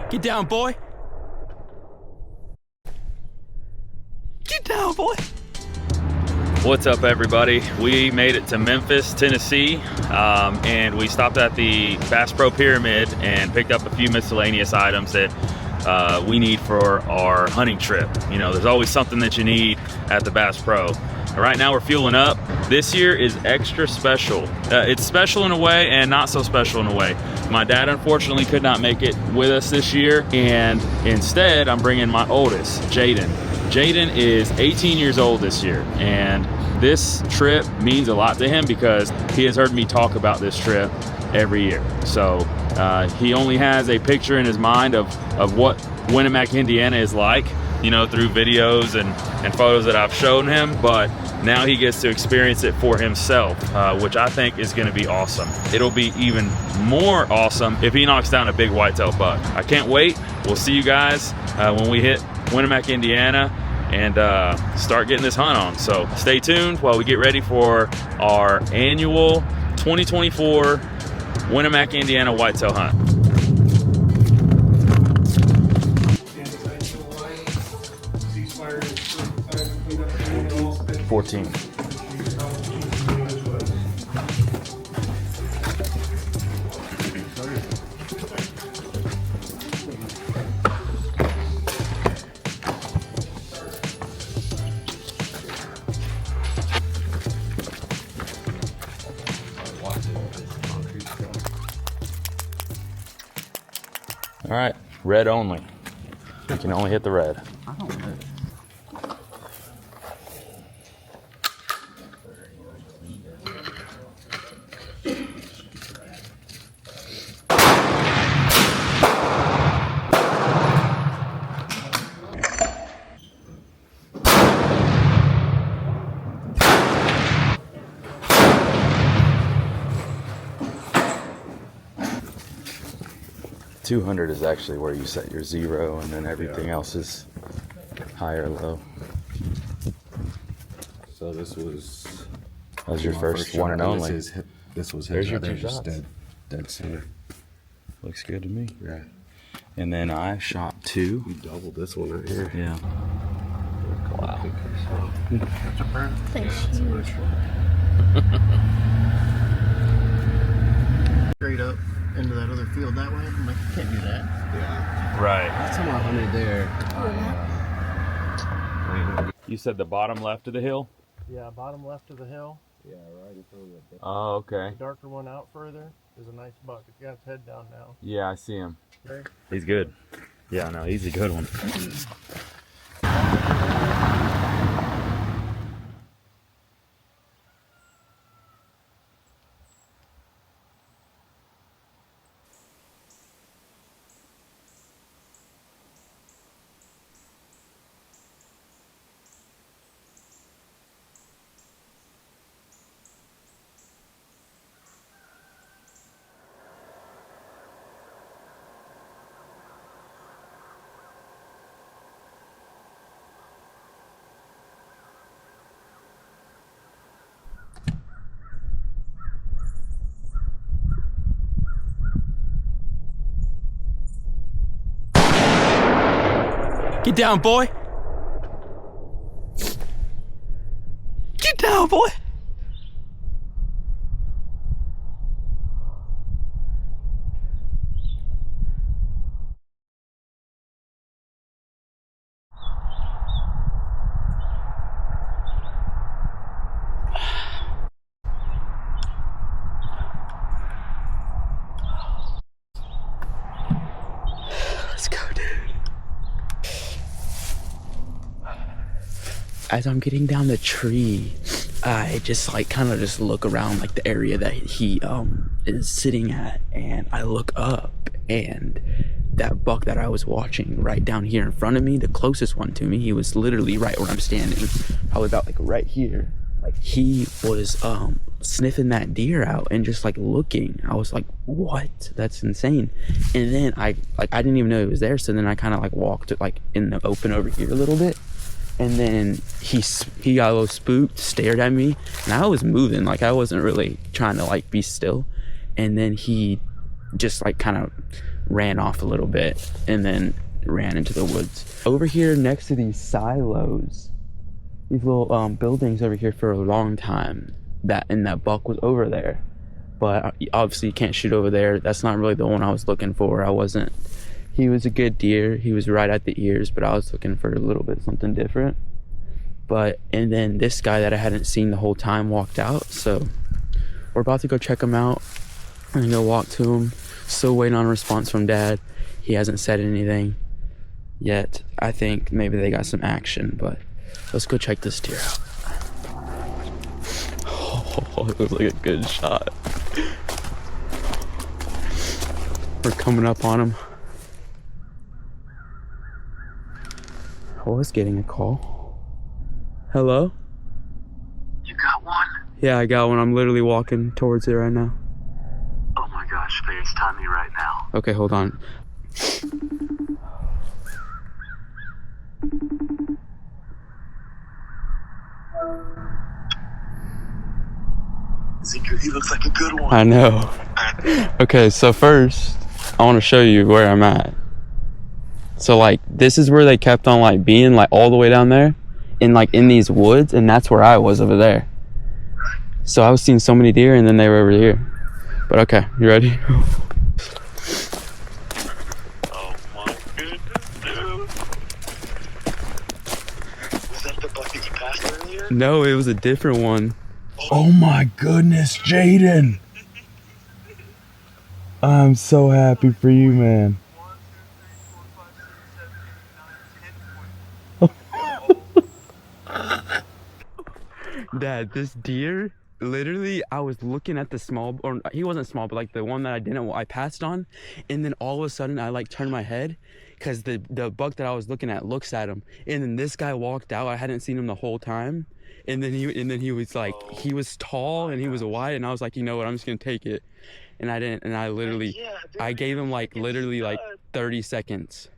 Get down, boy. Get down, boy. What's up, everybody? We made it to Memphis, Tennessee, and we stopped at the Bass Pro Pyramid and picked up a few miscellaneous items that we need for our hunting trip. You know, there's always something that you need at the Bass Pro. Right now we're fueling up. This year is extra special. It's special in a way and not so special in a way. My dad unfortunately could not make it with us this year, and instead I'm bringing my oldest, Jayden. Jayden is 18 years old this year, and this trip means a lot to him because he has heard me talk about this trip every year. So he only has a picture in his mind of what Winamac, Indiana is like, you know, through videos and photos that I've shown him, but now he gets to experience it for himself, which I think is going to be awesome. It'll be even more awesome if he knocks down a big whitetail buck. I can't wait. We'll see you guys when we hit Winamac, Indiana, and start getting this hunt on. So stay tuned while we get ready for our annual 2024 Winamac, Indiana whitetail hunt. 14. All right, red only. You can only hit the red. I don't know. .200 is actually where you set your zero, and then everything else is high or low. So this was... That was your first one and only. This was his. There's your two shots. Dead center. Looks good to me. Yeah. And then I shot 2. You doubled this one right here. Yeah. Wow. Thanks. Straight up into that other field that way. I'm like, can't do that. Yeah. Right. Last time I hunted there. You said the bottom left of the hill? Yeah, bottom left of the hill. Yeah, right in front of the... Oh, okay. The darker one out further is a nice buck. It's got its head down now. Yeah, I see him. Okay. He's good. Yeah, no, he's a good one. Get down, boy. Get down, boy. Let's go, dude. As I'm getting down the tree, I just like kind of just look around like the area that he is sitting at, and I look up, and that buck that I was watching right down here in front of me, the closest one to me, he was literally right where I'm standing, probably about like right here. Like he was sniffing that deer out and just like looking. I was like, what? That's insane. And then I didn't even know he was there, so then I kind of like walked like in the open over here a little bit. And then he got a little spooked, stared at me, and I was moving, like I wasn't really trying to like be still. And then he just like kind of ran off a little bit and then ran into the woods. Over here next to these silos, these little buildings over here for a long time, that buck was over there. But obviously you can't shoot over there. That's not really the one I was looking for. He was a good deer. He was right at the ears, but I was looking for a little bit something different. And then this guy that I hadn't seen the whole time walked out. So we're about to go check him out and go walk to him. Still waiting on a response from Dad. He hasn't said anything yet. I think maybe they got some action, but let's go check this deer out. Oh, it looks like a good shot. We're coming up on him. I was getting a call. Hello? You got one? Yeah, I got one. I'm literally walking towards it right now. Oh my gosh, FaceTime me right now. Okay, hold on. He looks like a good one. I know. Okay, so first, I want to show you where I'm at. So like, this is where they kept on like being like all the way down there in these woods, and that's where I was over there. So I was seeing so many deer, and then they were over here. But okay, you ready? Oh my goodness, dude. Was that the buck that you passed earlier? No, it was a different one. Oh my goodness, Jayden. I'm so happy for you, man. 1, 2, 3, 4, 5, 6, 7, 8, 9, 10 points. Dad, this deer, literally, I was looking at the small, or he wasn't small, but like the one that I passed on, and then all of a sudden I like turned my head, because the buck that I was looking at looks at him, and then this guy walked out. I hadn't seen him the whole time, and then he was like, he was tall and he was white, and I was like, you know what, I'm just gonna take it, and I didn't, and I literally, Yeah, dude, I gave him like literally like 30 seconds.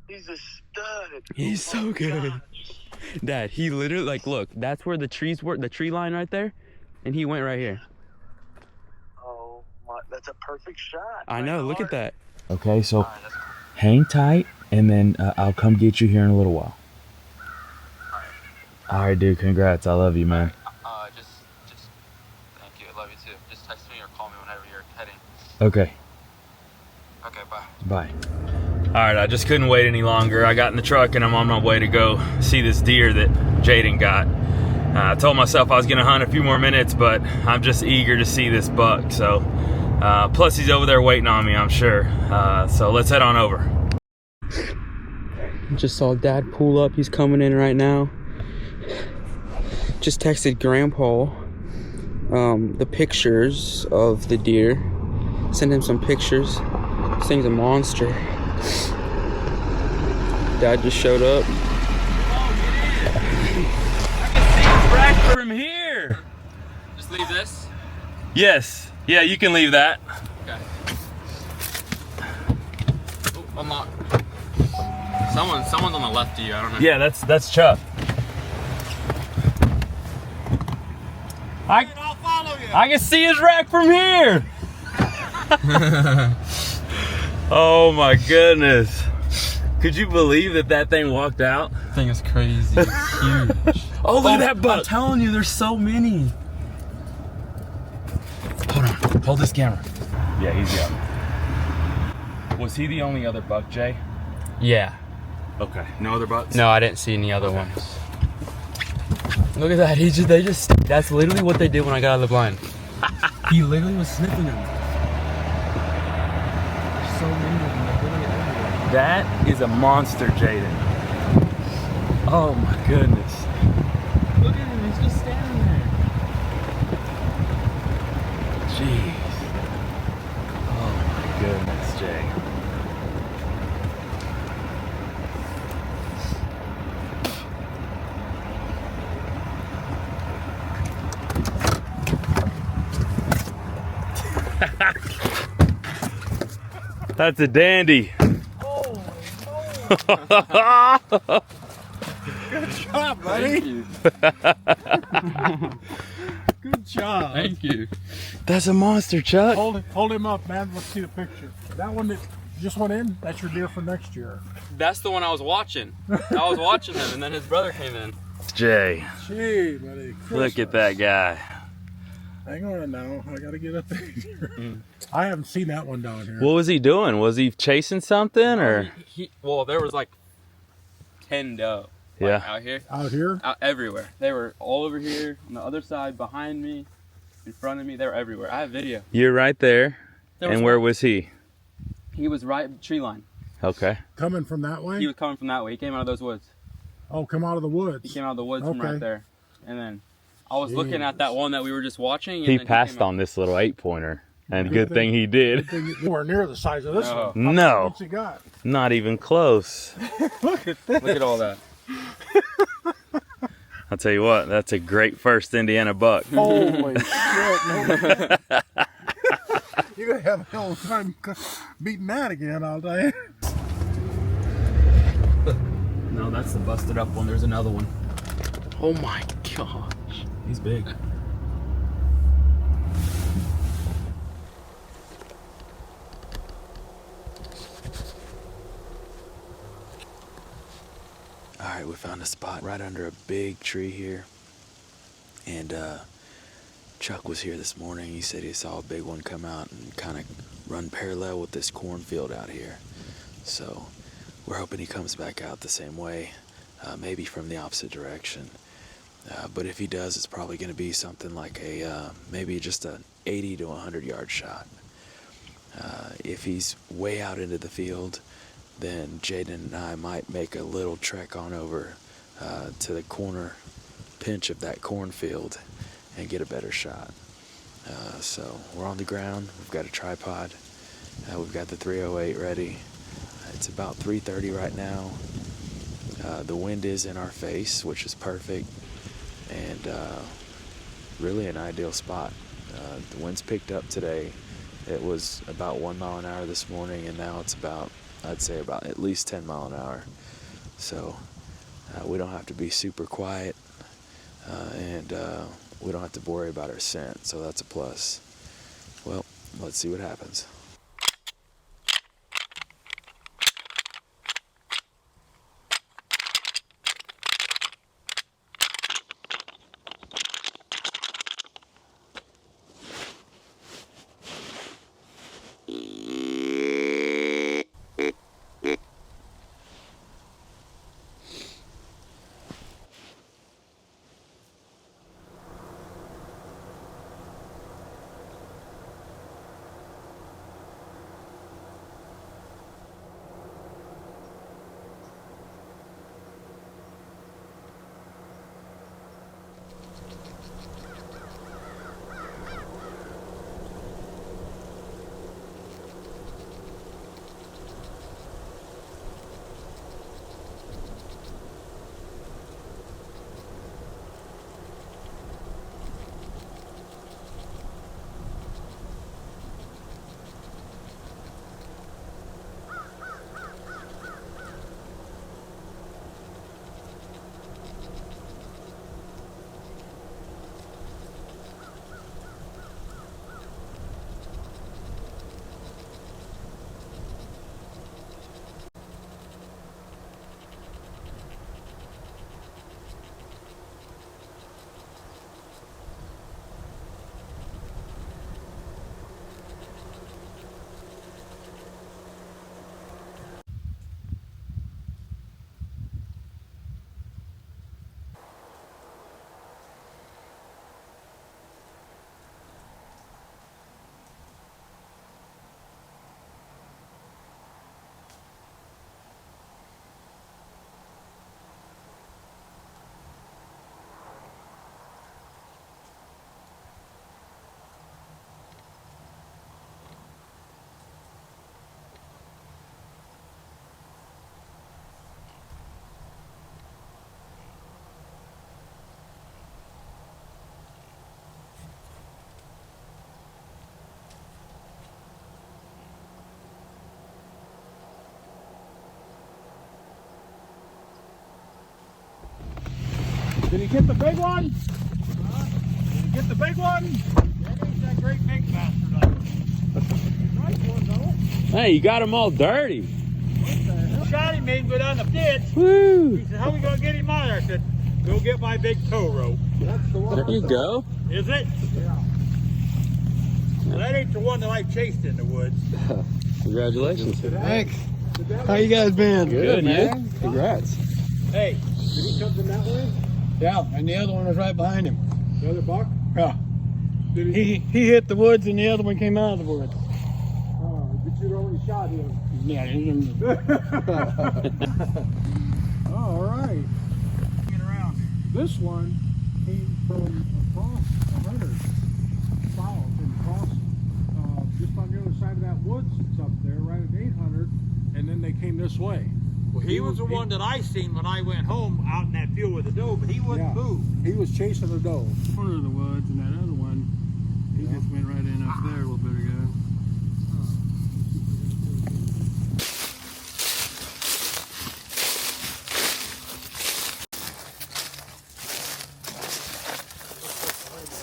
He's a stud. He's so good. Dad, he literally, like, look, that's where the trees were, the tree line right there, and he went right here. Oh my, that's a perfect shot. I know, look at that. Okay, so hang tight, and then I'll come get you here in a little while. All right, dude, congrats. I love you, man. Just thank you. I love you too. Just text me or call me whenever you're heading. Okay, Okay, bye. bye. All right, I just couldn't wait any longer. I got in the truck and I'm on my way to go see this deer that Jayden got. I told myself I was gonna hunt a few more minutes, but I'm just eager to see this buck. So, plus he's over there waiting on me, I'm sure. So let's head on over. Just saw Dad pull up. He's coming in right now. Just texted Grandpa the pictures of the deer. Send him some pictures. This thing's a monster. Dad just showed up. Right from here. Just leave this? Yes. Yeah, you can leave that. Okay. Oh, unlock. Someone's on the left of you. I don't know. Yeah, that's Chuck. I'll follow you. I can see his rack from here. Oh my goodness. Could you believe that thing walked out? That thing is crazy. It's huge. Oh, look at that buck. I'm telling you, there's so many. Hold on. Hold this camera. Yeah, he's up. Was he the only other buck, Jay? Yeah. Okay. No other bucks? No, I didn't see any other ones. Look at that. That's literally what they did when I got out of the blind. He literally was sniffing them. There's so many of them. They're literally everywhere. That is a monster, Jayden. Oh my goodness. Look at him. He's just standing there. Jeez. Oh my goodness, Jay. That's a dandy. Good job, buddy. Good job. Thank you. That's a monster, Chuck. Hold him up, man. Let's see the picture. That one that just went in, that's your deer for next year. That's the one I was watching. I was watching him, and then his brother came in. Jay, Gee, buddy. look at that guy. Hang on now. I got to get up there. I haven't seen that one down here. What was he doing? Was he chasing something or? Well, there was like 10 doe. Yeah. Out here. Out here? Out everywhere. They were all over here, on the other side, behind me, in front of me. They were everywhere. I have video. You're right there. And where was he? He was right tree line. Okay. Coming from that way? He was coming from that way. He came out of those woods. Oh, come out of the woods. He came out of the woods from Okay. right there. And then I was looking at that one that we were just watching. And He then passed came out. on this little 8-pointer. And good thing he did. Nowhere near the size of this No. one. No. What's he got? Not even close. Look at this. Look at all that. I'll tell you what, that's a great first Indiana buck. Holy shit. No. You're going to have a hell of a time beating that again, I'll tell you. No, that's the busted up one. There's another one. Oh my gosh. He's big. All right, we found a spot right under a big tree here. And Chuck was here this morning. He said he saw a big one come out and kind of run parallel with this cornfield out here. So we're hoping he comes back out the same way, maybe from the opposite direction. But if he does, it's probably going to be something like a maybe just a 80 to 100 yard shot. If he's way out into the field, then Jayden and I might make a little trek on over to the corner pinch of that cornfield and get a better shot. So we're on the ground. We've got a tripod. We've got the 308 ready. It's about 3:30 right now. The wind is in our face, which is perfect, and really an ideal spot. The wind's picked up today. It was about 1 mile an hour this morning, and now it's about, I'd say about at least 10 mile an hour. So we don't have to be super quiet, and we don't have to worry about our scent, so that's a plus. Well, let's see what happens. Did he get the big one? Did he get the big one? That ain't that great big bastard. Nice one, though. Hey, you got them all dirty. Shot him, made him go down the ditch. Woo! He said, how we gonna get him out? I said, go get my big tow rope. That's the one. There you go. Is it? Yeah. Well, that ain't the one that I chased in the woods. Congratulations. Thanks. How you guys been? Good, man. man. Congrats. Hey, did he come from that way? Yeah, and the other one was right behind him. The other buck? Yeah. Did He hit the woods and the other one came out of the woods. Oh, but you'd already shot him. Yeah, he didn't. All right. Get around. This one came from across the hunters. South and across just on the other side of that woods that's up there, right at 800, and then they came this way. Well, he was the one that I seen when I went home out in that field with the doe, but he wouldn't move. He was chasing the doe. Corner of the woods, and that other one, he just went right in up there a little bit ago.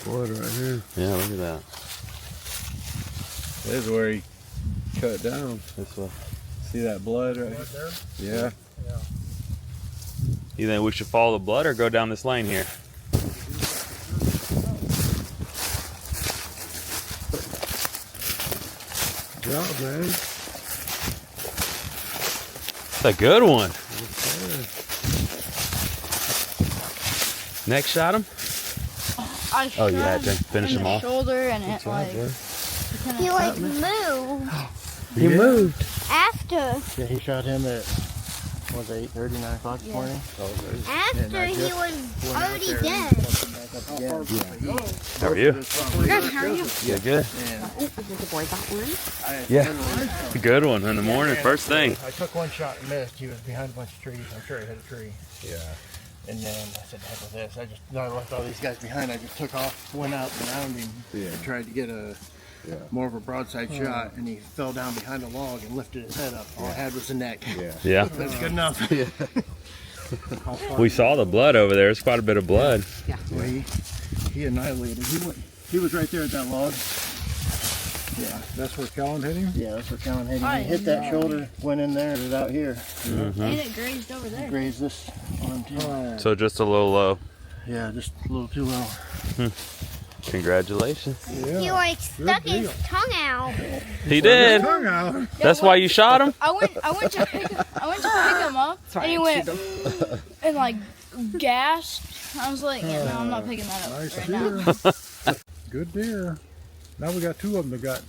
Blood right here. Yeah, look at that. This is where he cut down. This way. See that blood right there? Yeah. You think we should follow the blood or go down this lane here? Good job, man. That's a good one. Next shot him? I Oh, you shot had to him finish in him the off. shoulder and it like He like moved He moved. after Yeah, he shot him at, what was it, 8:30, 9 o'clock this morning? after he was already dead. How are you? Good, how are you? Yeah, good. The boy got one. Yeah. Good one in the morning, first thing. I took one shot and missed. He was behind a bunch of trees. I'm sure he hit a tree. Yeah. And then I said, heck with this. I left all these guys behind. I just took off, went out around him, and tried to get a more of a broadside shot, and he fell down behind a log and lifted his head up. All I had was the neck. Yeah. That's good enough. We saw the blood over there. It's quite a bit of blood. Well, he annihilated. He was right there at that log. Yeah. That's where Kellen hit him? Yeah, that's where Colin hit him. He hit that shoulder, went in there, and it out here. And it grazed over there. Grazed this arm too. So just a little low. Yeah, just a little too low. Congratulations. He like stuck his tongue out. He did. Tongue out. That's why you shot him? I went to pick him up and he went and like gasped. I was like, yeah, no, I'm not picking that up Nice right deer. now. Good deer. Now we got two of them that got.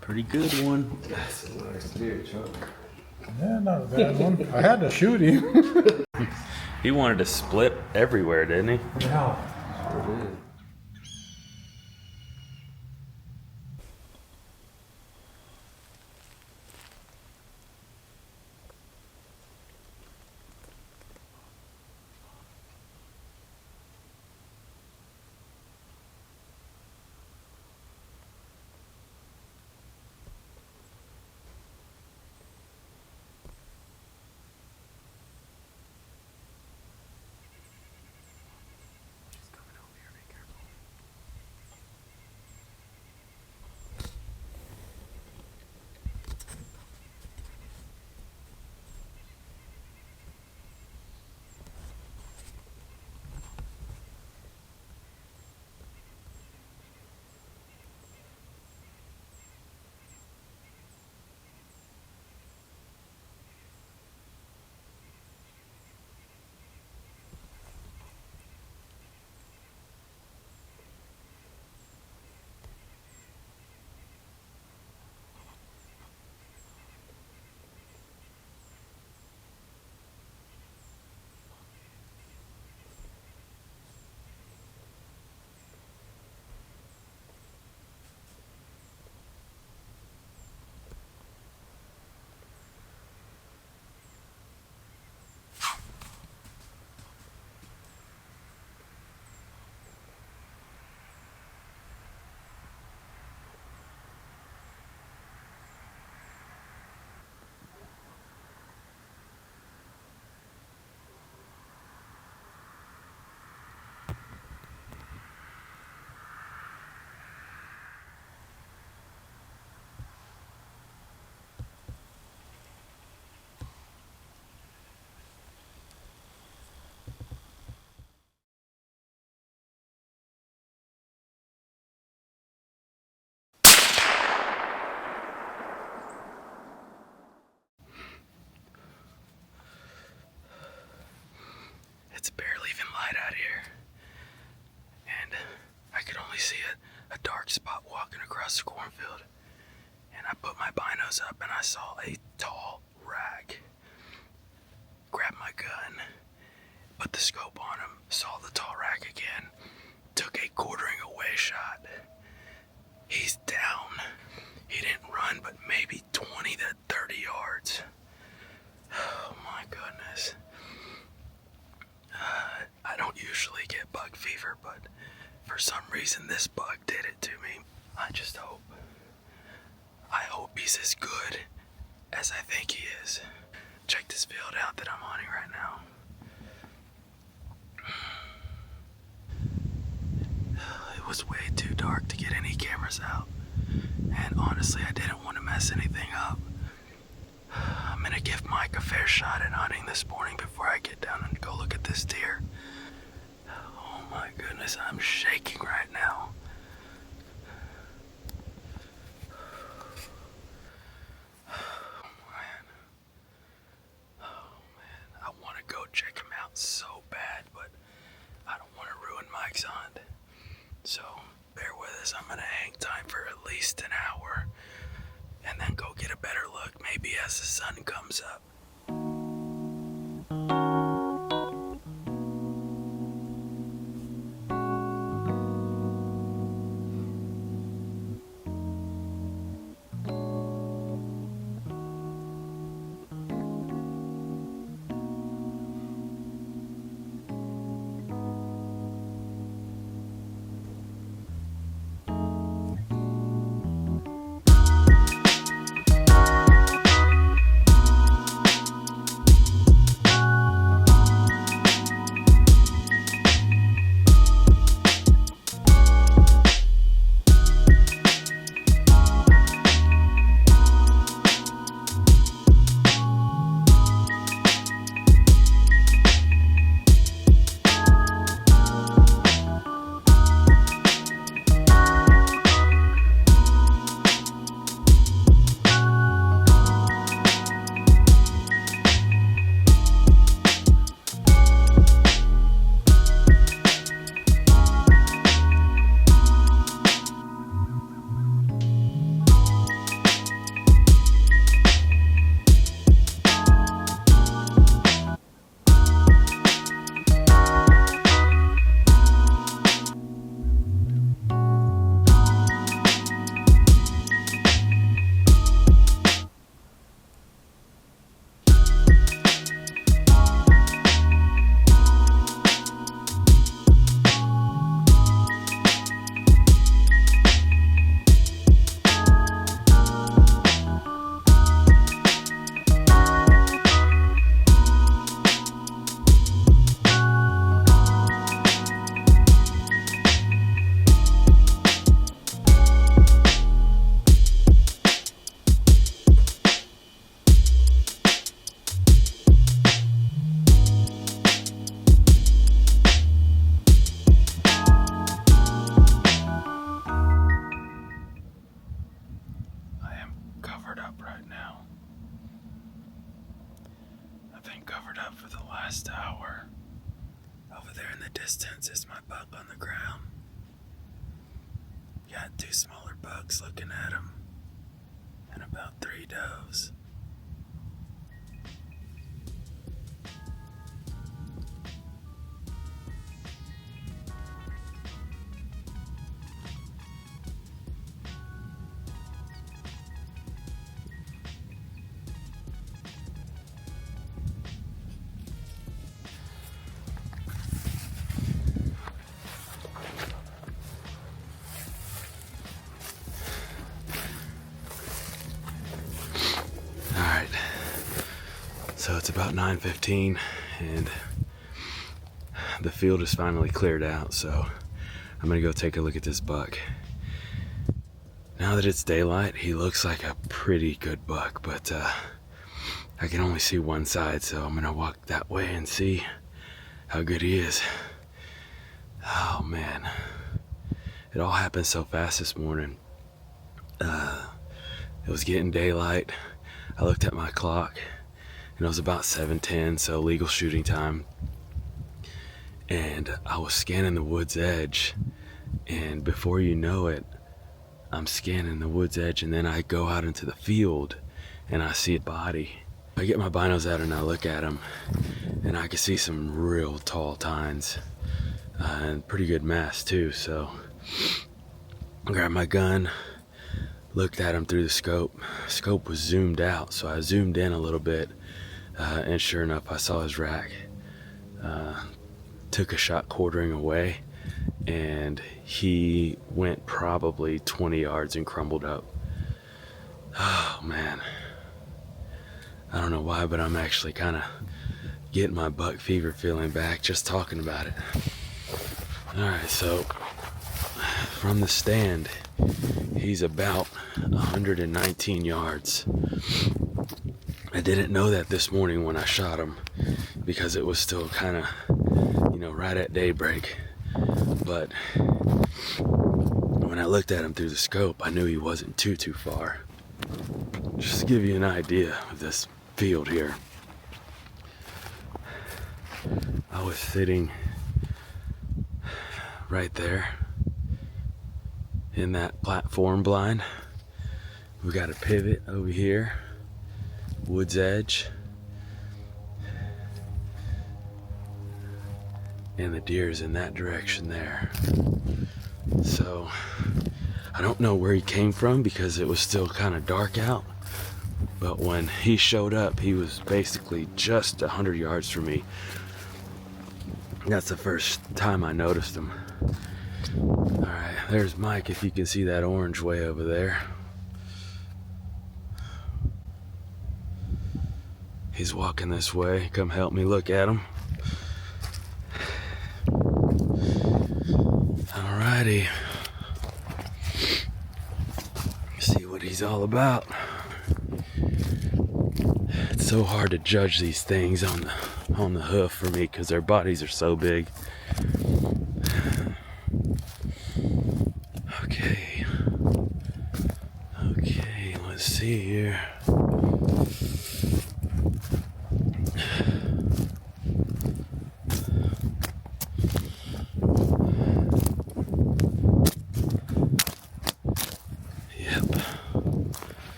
Pretty good one. That's a nice deer, Chuck. Yeah, not a bad one. I had to shoot him. He wanted to split everywhere, didn't he? Yeah. Sure did. I saw a tall rag. Grabbed my gun, put the scope on him, saw the tall rag again, took a quartering away shot. He's down. He didn't run but maybe 20 to 30 yards. Oh my goodness. I don't usually get bug fever, but for some reason this bug did it to me. I hope he's as good as I think he is. Check this field out that I'm hunting right now. It was way too dark to get any cameras out, and honestly I didn't want to mess anything up. I'm gonna give Mike a fair shot at hunting this morning before I get down and go look at this deer. Oh my goodness, I'm shaking right now. I want to go check him out so bad, but I don't want to ruin Mike's hunt. So bear with us. I'm gonna hang time for at least an hour and then go get a better look, maybe as the sun comes up. Distance is my buck on the ground. Got 2 smaller bucks looking at him, and about 3 doves. So it's about 9:15 and the field is finally cleared out, so I'm gonna go take a look at this buck. Now that it's daylight, he looks like a pretty good buck, but I can only see one side, so I'm gonna walk that way and see how good he is. Oh man, it all happened so fast this morning. It was getting daylight. I looked at my clock and it was about 7:10, so legal shooting time. And I was scanning the wood's edge, and before you know it, I'm scanning the wood's edge, and then I go out into the field and I see a body. I get my binos out and I look at him, and I can see some real tall tines and pretty good mass too. So I grabbed my gun, looked at him through the scope. Scope was zoomed out, so I zoomed in a little bit, and sure enough, I saw his rack. Took a shot quartering away, and he went probably 20 yards and crumbled up. Oh man, I don't know why, but I'm actually kind of getting my buck fever feeling back just talking about it. All right, so from the stand, he's about 119 yards. I didn't know that this morning when I shot him because it was still kind of, right at daybreak. But when I looked at him through the scope, I knew he wasn't too far. Just to give you an idea of this field here, I was sitting right there in that platform blind. We got a pivot over here, wood's edge, and the deer's in that direction there. So I don't know where he came from because it was still kind of dark out, but when he showed up, he was basically just 100 yards from me. That's the first time I noticed him. All right, there's Mike, if you can see that orange way over there. He's walking this way. Come help me look at him. Alrighty. See what he's all about. It's so hard to judge these things on the hoof for me because their bodies are so big. Okay, let's see here.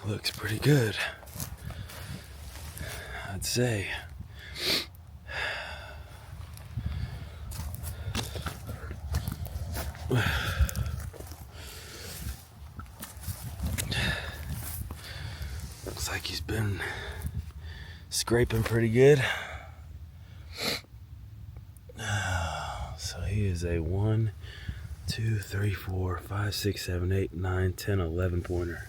Looks pretty good, I'd say. Looks like he's been scraping pretty good. So he is a 1, 2, 3, 4, 5, 6, 7, 8, 9, 10, 11 pointer.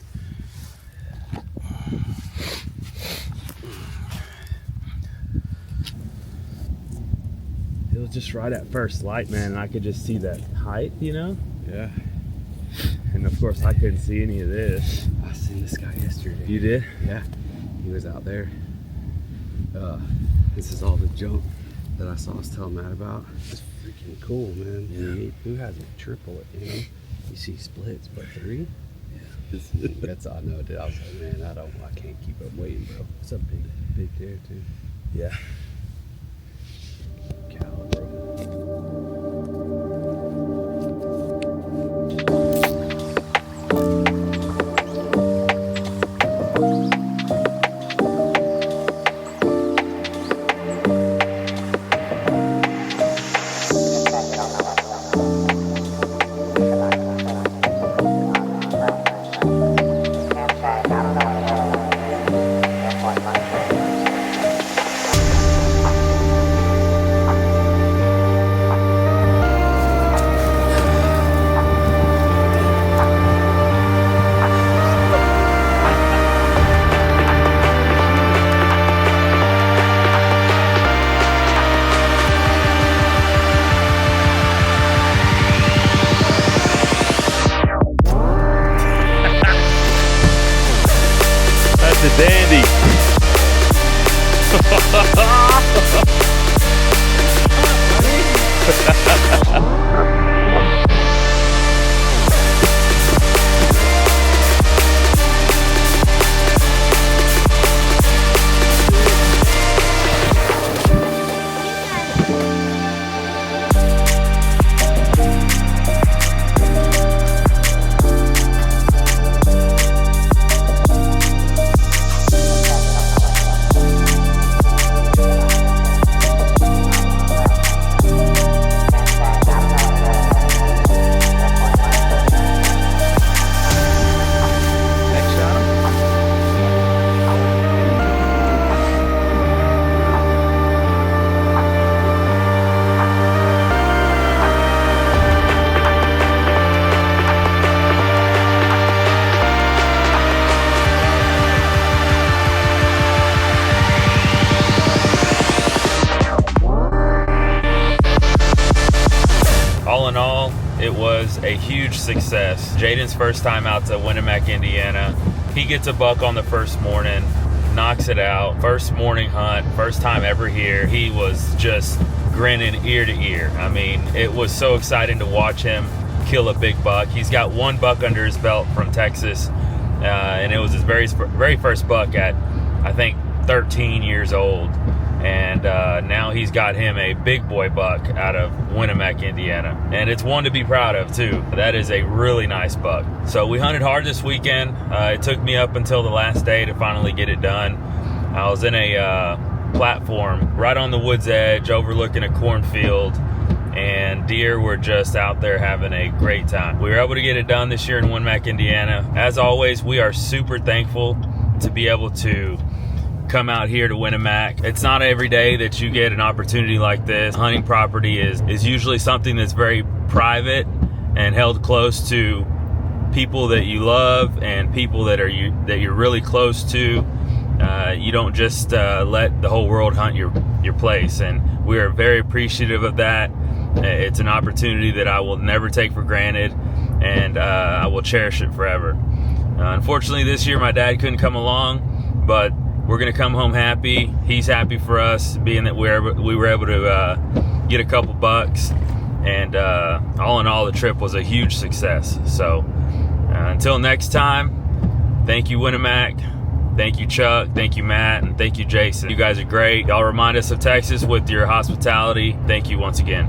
It was just right at first light, man, and I could just see that height, Yeah. And of course, I couldn't see any of this. I seen this guy yesterday. You did? Yeah. He was out there. This is all the junk that I saw us telling Matt about. It's freaking cool, man. Yeah. Who has a triple, You see splits, but 3? Yeah. That's all I know, dude. I was like, man, I can't keep up waiting, bro. It's a big deer, too. Yeah. Cow, bro. a huge success. Jayden's first time out to Winamac, Indiana. He gets a buck on the first morning, knocks it out. First morning hunt, first time ever here. He was just grinning ear to ear. I mean, it was so exciting to watch him kill a big buck. He's got one buck under his belt from Texas, and it was his very first buck at, I think, 13 years old. And now he's got him a big boy buck out of Winamac, Indiana. And it's one to be proud of too. That is a really nice buck. So we hunted hard this weekend. It took me up until the last day to finally get it done. I was in a platform right on the woods edge overlooking a cornfield, and deer were just out there having a great time. We were able to get it done this year in Winamac, Indiana. As always, we are super thankful to be able to come out here to Winamac. It's not every day that you get an opportunity like this. Hunting property is usually something that's very private and held close to people that you love and people that you're really close to. You don't just let the whole world hunt your place, and we are very appreciative of that. It's an opportunity that I will never take for granted, and I will cherish it forever. Unfortunately, this year my dad couldn't come along, but we're gonna come home happy. He's happy for us, being that we were able to get a couple bucks, and all in all, the trip was a huge success. So until next time, thank you, Winamac. Thank you, Chuck. Thank you, Matt. And thank you, Jason. You guys are great. Y'all remind us of Texas with your hospitality. Thank you once again.